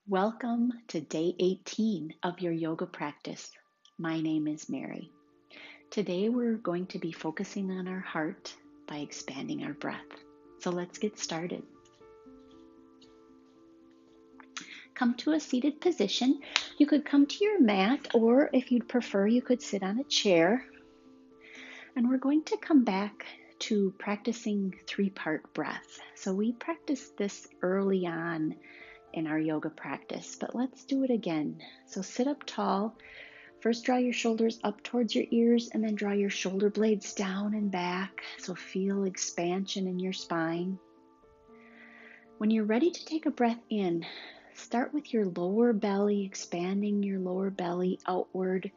Welcome to day 18 of your yoga practice. My name is Mary. Today we're going to be focusing on our heart by expanding our breath. So let's get started. Come to a seated position. You could come to your mat, or if you'd prefer, you could sit on a chair. And we're going to come back to practicing 3-part breath. So we practiced this early on in our yoga practice, but let's do it again. So sit up tall. First, draw your shoulders up towards your ears and then draw your shoulder blades down and back. So feel expansion in your spine. When you're ready to take a breath in, start with your lower belly, expanding your lower belly outward,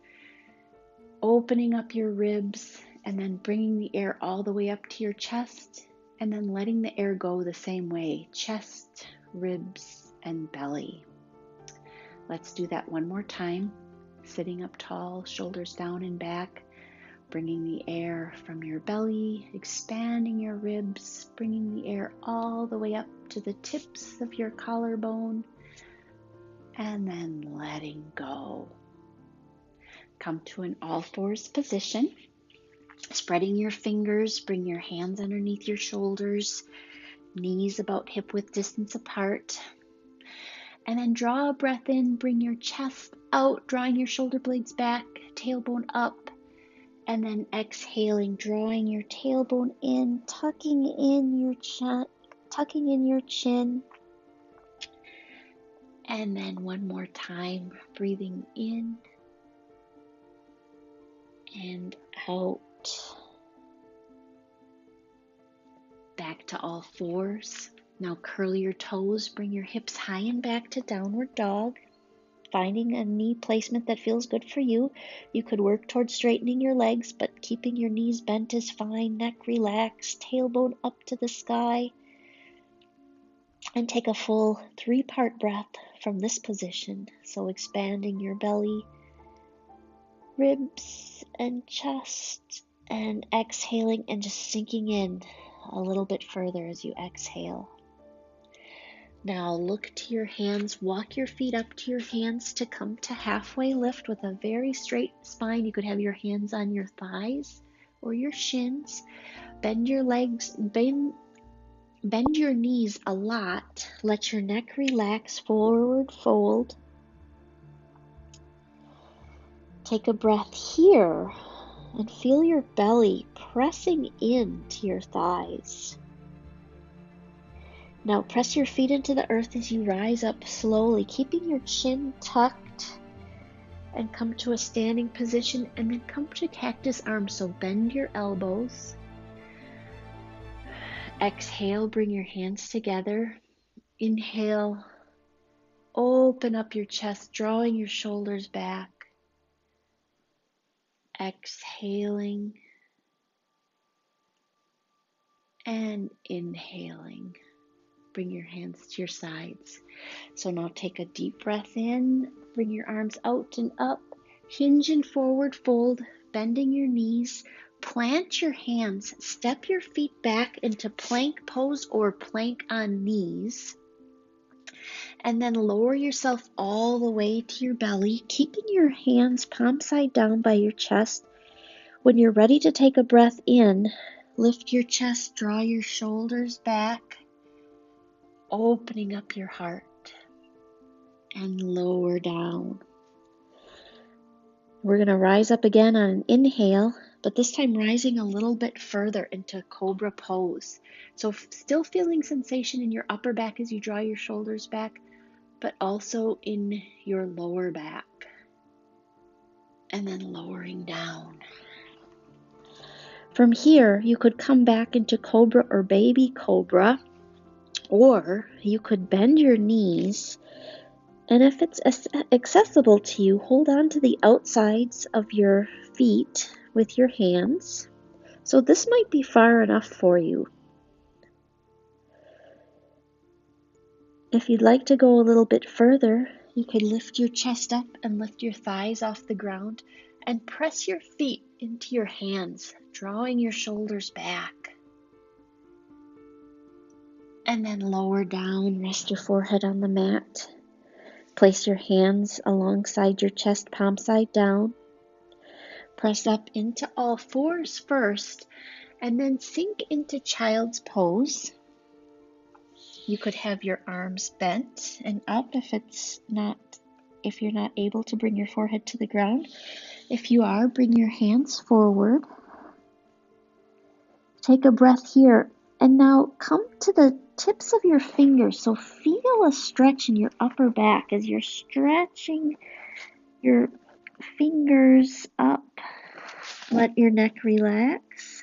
opening up your ribs, and then bringing the air all the way up to your chest, and then letting the air go the same way, chest, ribs, and belly. Let's do that one more time. Sitting up tall, shoulders down and back, bringing the air from your belly, expanding your ribs, bringing the air all the way up to the tips of your collarbone, and then letting go. Come to an all-fours position. Spreading your fingers, bring your hands underneath your shoulders, knees about hip-width distance apart. And then draw a breath in, bring your chest out, drawing your shoulder blades back, tailbone up. And then exhaling, drawing your tailbone in, tucking in your chin. And then one more time, breathing in and out. Back to all fours. Now curl your toes, bring your hips high and back to downward dog. Finding a knee placement that feels good for you. You could work towards straightening your legs, but keeping your knees bent is fine. Neck relaxed, tailbone up to the sky. And take a full 3-part breath from this position. So expanding your belly, ribs, and chest. And exhaling and just sinking in a little bit further as you exhale. Now look to your hands, walk your feet up to your hands to come to halfway lift with a very straight spine. You could have your hands on your thighs or your shins. Bend your legs, bend your knees a lot. Let your neck relax, forward fold. Take a breath here and feel your belly pressing into your thighs. Now press your feet into the earth as you rise up slowly, keeping your chin tucked, and come to a standing position, and then come to cactus arms. So bend your elbows. Exhale, bring your hands together. Inhale, open up your chest, drawing your shoulders back. Exhaling and inhaling. Bring your hands to your sides. So now take a deep breath in, bring your arms out and up, hinge and forward fold, bending your knees, plant your hands, step your feet back into plank pose or plank on knees, and then lower yourself all the way to your belly, keeping your hands palm side down by your chest. When you're ready to take a breath in, lift your chest, draw your shoulders back, opening up your heart, and lower down. We're going to rise up again on an inhale, but this time rising a little bit further into cobra pose. So still feeling sensation in your upper back as you draw your shoulders back, but also in your lower back. And then lowering down. From here, you could come back into cobra or baby cobra, or you could bend your knees, and if it's accessible to you, hold on to the outsides of your feet with your hands. So this might be far enough for you. If you'd like to go a little bit further, you could lift your chest up and lift your thighs off the ground and press your feet into your hands, drawing your shoulders back. And then lower down, rest your forehead on the mat. Place your hands alongside your chest, palm side down. Press up into all fours first, and then sink into child's pose. You could have your arms bent and up if you're not able to bring your forehead to the ground. If you are, bring your hands forward. Take a breath here, and now come to the tips of your fingers. So feel a stretch in your upper back as you're stretching your fingers up. Let your neck relax.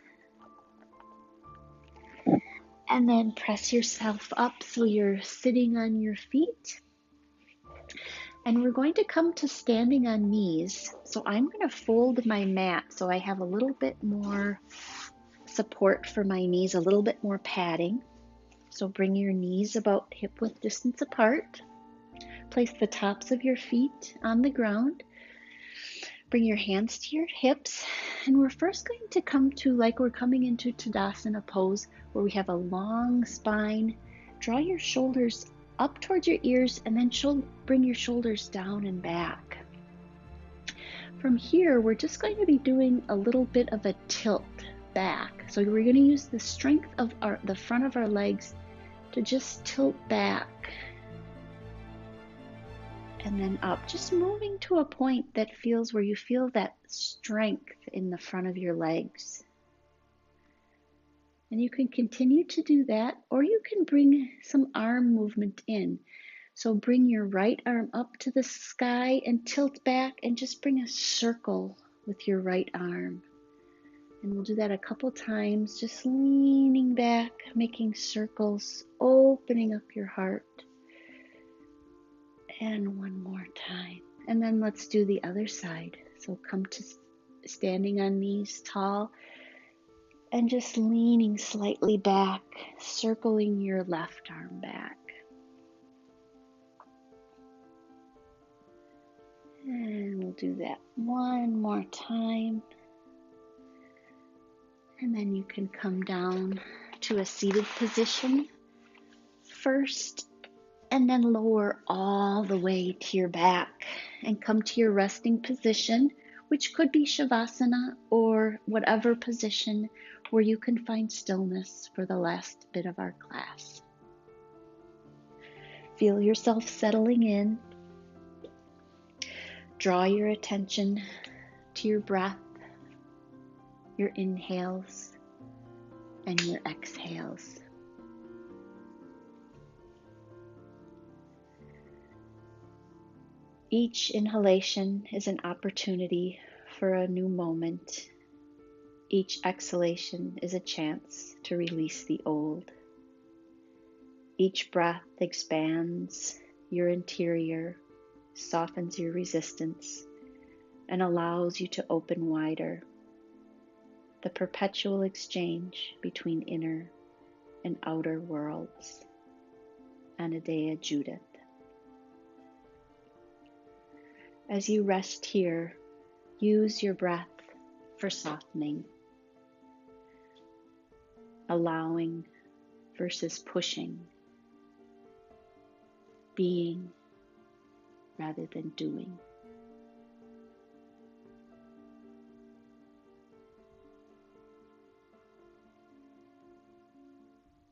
And then press yourself up so you're sitting on your feet. And we're going to come to standing on knees. So I'm going to fold my mat so I have a little bit more support for my knees, a little bit more padding. So bring your knees about hip width distance apart. Place the tops of your feet on the ground. Bring your hands to your hips. And we're first going to come to like we're coming into Tadasana pose where we have a long spine. Draw your shoulders up towards your ears and then bring your shoulders down and back. From here, we're just going to be doing a little bit of a tilt back. So we're going to use the strength of the front of our legs to just tilt back and then up, just moving to a point that feels where you feel that strength in the front of your legs. And you can continue to do that, or you can bring some arm movement in. So bring your right arm up to the sky and tilt back and just bring a circle with your right arm. And we'll do that a couple times, just leaning back, making circles, opening up your heart. And one more time. And then let's do the other side. So come to standing on knees tall and just leaning slightly back, circling your left arm back. And we'll do that one more time. And then you can come down to a seated position first, and then lower all the way to your back and come to your resting position, which could be Shavasana or whatever position where you can find stillness for the last bit of our class. Feel yourself settling in. Draw your attention to your breath, your inhales and your exhales. Each inhalation is an opportunity for a new moment. Each exhalation is a chance to release the old. Each breath expands your interior, softens your resistance, and allows you to open wider. The perpetual exchange between inner and outer worlds. Anahata Judith. As you rest here, use your breath for softening, allowing versus pushing, being rather than doing.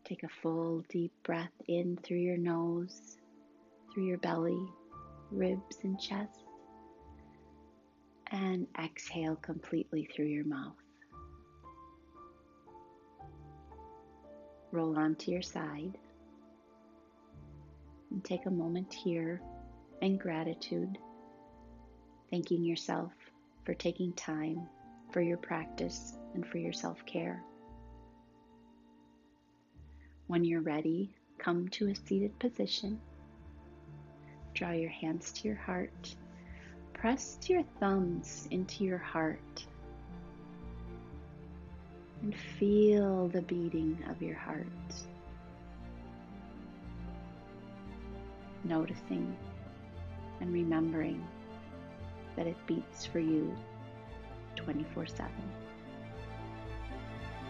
Take a full deep breath in through your nose, through your belly, ribs and chest. And exhale completely through your mouth. Roll onto your side and take a moment here in gratitude, thanking yourself for taking time for your practice and for your self-care. When you're ready, come to a seated position. Draw your hands to your heart. Press your thumbs into your heart and feel the beating of your heart. Noticing and remembering that it beats for you 24/7.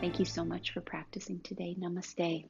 Thank you so much for practicing today. Namaste.